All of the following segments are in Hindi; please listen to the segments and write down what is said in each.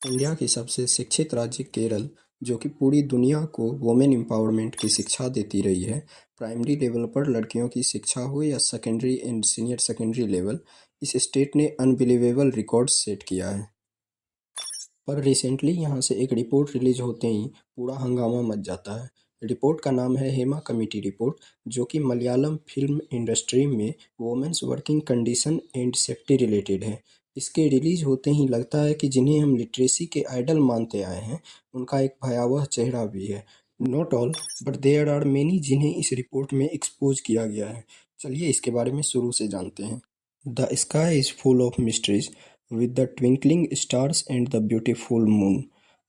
इंडिया की सबसे शिक्षित राज्य केरल, जो कि पूरी दुनिया को वुमेन एम्पावरमेंट की शिक्षा देती रही है, प्राइमरी लेवल पर लड़कियों की शिक्षा हो या secondary and senior secondary level, इस स्टेट ने अनबिलीवेबल रिकॉर्ड सेट किया है। पर रिसेंटली यहाँ से एक रिपोर्ट रिलीज होते ही पूरा हंगामा मच जाता है। रिपोर्ट का नाम है हेमा कमेटी रिपोर्ट, जो कि मलयालम फिल्म इंडस्ट्री में women's working condition and safety related है। इसके रिलीज होते ही लगता है कि जिन्हें हम लिटरेसी के आइडल मानते आए हैं, उनका एक भयावह चेहरा भी है। Not all but there are many जिन्हें इस रिपोर्ट में एक्सपोज किया गया है। चलिए इसके बारे में शुरू से जानते हैं। The sky is full of mysteries with the twinkling stars and the beautiful moon.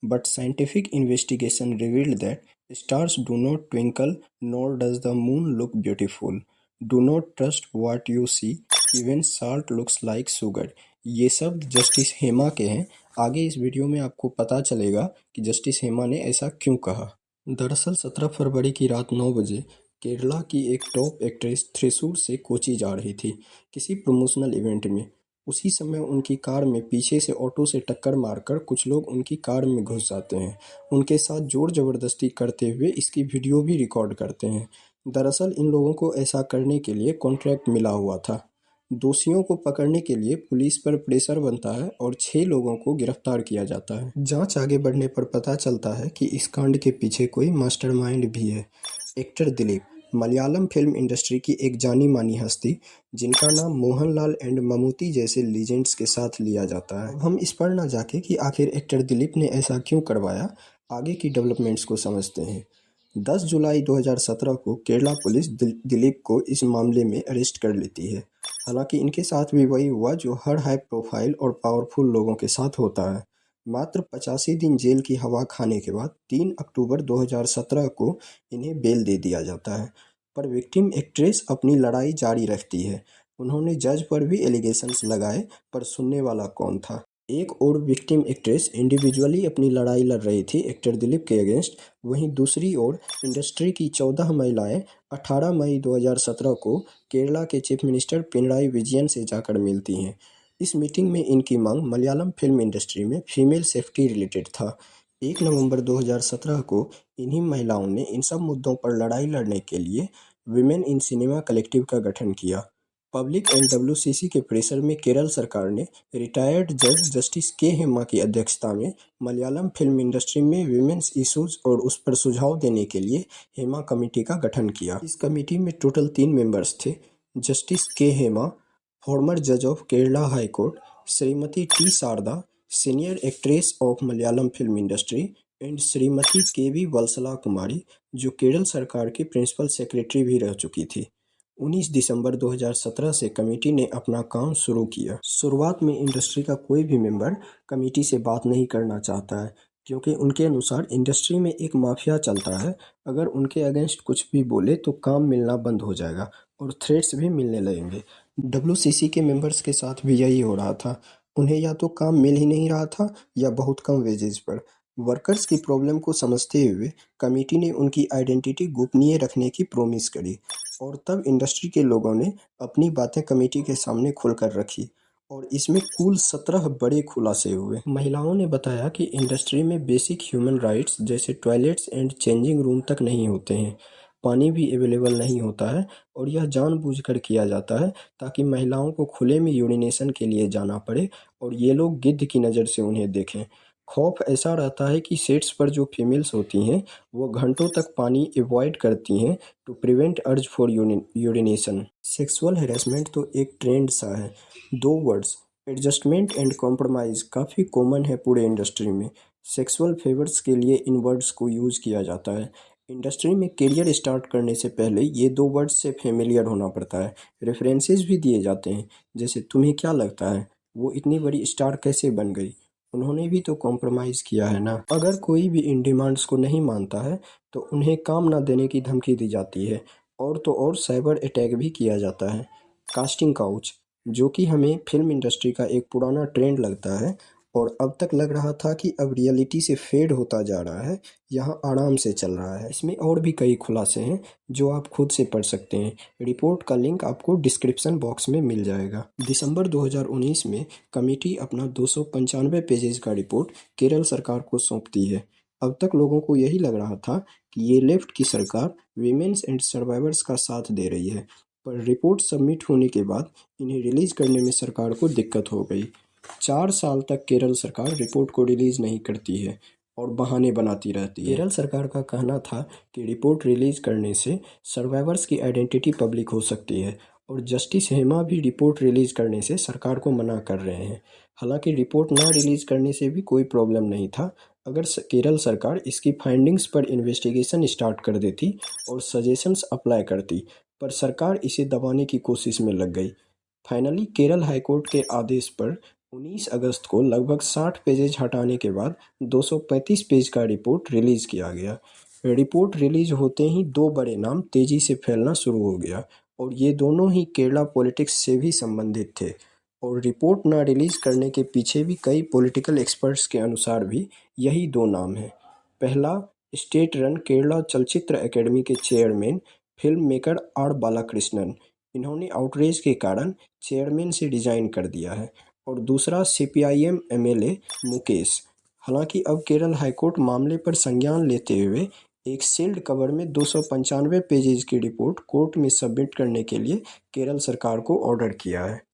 But scientific investigation revealed that stars do not twinkle nor does the moon look beautiful. Do not trust what you see, even salt looks like sugar. ये शब्द जस्टिस हेमा के हैं। आगे इस वीडियो में आपको पता चलेगा कि जस्टिस हेमा ने ऐसा क्यों कहा। दरअसल 17 फरवरी की रात 9 बजे केरला की एक टॉप एक्ट्रेस थ्रिशूर से कोची जा रही थी किसी प्रमोशनल इवेंट में। उसी समय उनकी कार में पीछे से ऑटो से टक्कर मारकर कुछ लोग उनकी कार में घुस जाते हैं। उनके साथ जोर जबरदस्ती करते हुए इसकी वीडियो भी रिकॉर्ड करते हैं। दरअसल इन लोगों को ऐसा करने के लिए कॉन्ट्रैक्ट मिला हुआ था। दोषियों को पकड़ने के लिए पुलिस पर प्रेशर बनता है और 6 लोगों को गिरफ्तार किया जाता है। जांच आगे बढ़ने पर पता चलता है कि इस कांड के पीछे कोई मास्टरमाइंड भी है। Actor Dilip, Malayalam film industry की एक जानी मानी हस्ती, जिनका नाम मोहनलाल एंड ममूटी जैसे लीजेंड्स के साथ लिया जाता है। हम इस पर न जाके कि आखिर एक्टर दिलीप ने ऐसा क्यों करवाया, आगे की डेवलपमेंट्स को समझते हैं। 10 जुलाई 2017 को केरला पुलिस दिलीप को इस मामले में अरेस्ट कर लेती है। हालांकि इनके साथ भी वही हुआ जो हर हाई प्रोफाइल और पावरफुल लोगों के साथ होता है। मात्र 85 दिन जेल की हवा खाने के बाद 3 अक्टूबर 2017 को इन्हें बेल दे दिया जाता है। पर विक्टिम एक्ट्रेस अपनी लड़ाई जारी रखती है। उन्होंने जज पर भी एलिगेशंस लगाए, पर सुनने वाला कौन था। एक और विक्टिम एक्ट्रेस इंडिविजुअली अपनी लड़ाई लड़ रही थी एक्टर दिलीप के अगेंस्ट। वहीं दूसरी ओर इंडस्ट्री की 14 महिलाएं 18 मई 2017 को केरला के चीफ मिनिस्टर पिनराई विजयन से जाकर मिलती हैं। इस मीटिंग में इनकी मांग मलयालम फिल्म इंडस्ट्री में फीमेल सेफ्टी रिलेटेड था। 1 नवंबर 2017 को इन्हीं महिलाओं ने इन सब मुद्दों पर लड़ाई लड़ने के लिए विमेन इन सिनेमा कलेक्टिव का गठन किया। पब्लिक एंड डब्ल्यूसीसी के प्रेशर में केरल सरकार ने रिटायर्ड जज जस्टिस के हेमा की अध्यक्षता में मलयालम फिल्म इंडस्ट्री में विमेन्स इश्यूज और उस पर सुझाव देने के लिए हेमा कमेटी का गठन किया। इस कमेटी में टोटल 3 मेंबर्स थे। जस्टिस के हेमा, फॉर्मर जज of Kerala high court, Shrimati T Sharada, senior actress of Malayalam film industry, and Shrimati K V वत्सला कुमारी, जो केरल सरकार की प्रिंसिपल सेक्रेटरी भी रह चुकी थी। 19 दिसंबर 2017 से कमेटी ने अपना काम शुरू किया। शुरुआत में इंडस्ट्री का कोई भी मेंबर कमेटी से बात नहीं करना चाहता है, क्योंकि उनके अनुसार इंडस्ट्री में एक माफिया चलता है। अगर उनके अगेंस्ट कुछ भी बोले तो काम मिलना बंद हो जाएगा और थ्रेट्स भी मिलने लगेंगे। डब्ल्यूसीसी के मेंबर्स के साथ भी यही हो रहा था। उन्हें या तो काम मिल ही नहीं रहा था या बहुत कम वेजेस पर। वर्कर्स की प्रॉब्लम को समझते हुए कमेटी ने उनकी आइडेंटिटी गोपनीय रखने की प्रॉमिस करी, और तब इंडस्ट्री के लोगों ने अपनी बातें कमेटी के सामने खुलकर रखी, और इसमें कुल 17 बड़े खुलासे हुए। महिलाओं ने बताया कि इंडस्ट्री में बेसिक ह्यूमन राइट्स जैसे टॉयलेट्स एंड चेंजिंग रूम तक नहीं होते हैं, पानी भी अवेलेबल नहीं होता है, और यह जानबूझकर किया जाता है ताकि महिलाओं को खुले में यूरिनेशन के लिए जाना पड़े और ये लोग गिद्ध की नज़र से उन्हें देखें। खौफ ऐसा रहता है कि सेट्स पर जो फीमेल्स होती हैं वो घंटों तक पानी अवॉइड करती हैं to prevent urge for urination. Sexual harassment तो एक ट्रेंड सा है। 2 वर्ड्स, एडजस्टमेंट एंड कॉम्प्रोमाइज़, काफ़ी कॉमन है पूरे इंडस्ट्री में। सेक्सुअल फेवर्स के लिए इन वर्ड्स को यूज़ किया जाता है। इंडस्ट्री में करियर स्टार्ट करने से पहले ये 2 वर्ड्स से फेमिलियर होना पड़ता है। रेफरेंसेस भी दिए जाते हैं, जैसे तुम्हें क्या लगता है वो इतनी बड़ी स्टार कैसे बन गई, उन्होंने भी तो कॉम्प्रोमाइज़ किया है ना। अगर कोई भी इन डिमांड्स को नहीं मानता है तो उन्हें काम ना देने की धमकी दी जाती है, और तो और साइबर अटैक भी किया जाता है। कास्टिंग काउच, जो कि हमें फिल्म इंडस्ट्री का एक पुराना ट्रेंड लगता है, और अब तक लग रहा था कि अब रियलिटी से फेड होता जा रहा है, यहाँ आराम से चल रहा है। इसमें और भी कई खुलासे हैं जो आप खुद से पढ़ सकते हैं। रिपोर्ट का लिंक आपको डिस्क्रिप्शन बॉक्स में मिल जाएगा। दिसंबर 2019 में कमेटी अपना 295 पेजेस का रिपोर्ट केरल सरकार को सौंपती है। अब तक लोगों को यही लग रहा था कि ये लेफ्ट की सरकार वीमेन्स एंड सर्वाइवर्स का साथ दे रही है, पर रिपोर्ट सबमिट होने के बाद इन्हें रिलीज करने में सरकार को दिक्कत हो गई। 4 साल तक केरल सरकार रिपोर्ट को रिलीज नहीं करती है और बहाने बनाती रहती है। केरल सरकार का कहना था कि रिपोर्ट रिलीज करने से सर्वाइवर्स की आइडेंटिटी पब्लिक हो सकती है और जस्टिस हेमा भी रिपोर्ट रिलीज करने से सरकार को मना कर रहे हैं। हालांकि रिपोर्ट ना रिलीज करने से भी कोई प्रॉब्लम नहीं था अगर केरल सरकार इसकी फाइंडिंग्स पर इन्वेस्टिगेशन स्टार्ट कर देती और सजेशंस अप्लाई करती, पर सरकार इसे दबाने की कोशिश में लग गई। फाइनली केरल हाईकोर्ट के आदेश पर 19 अगस्त को लगभग 60 पेजेज हटाने के बाद 235 पेज का रिपोर्ट रिलीज किया गया। रिपोर्ट रिलीज होते ही दो बड़े नाम तेजी से फैलना शुरू हो गया और ये दोनों ही केरला पॉलिटिक्स से भी संबंधित थे। और रिपोर्ट ना रिलीज करने के पीछे भी कई पॉलिटिकल एक्सपर्ट्स के अनुसार भी यही दो नाम हैं। पहला, state run Kerala Chalachitra academy के chairman film maker R Balakrishnan, इन्होंने आउटरेज के कारण चेयरमैन से रिजाइन कर दिया है। और दूसरा सीपीआईएम एमएलए मुकेश। हालांकि अब केरल हाईकोर्ट मामले पर संज्ञान लेते हुए एक सील्ड कवर में 295 पेजेज की रिपोर्ट कोर्ट में सबमिट करने के लिए केरल सरकार को ऑर्डर किया है।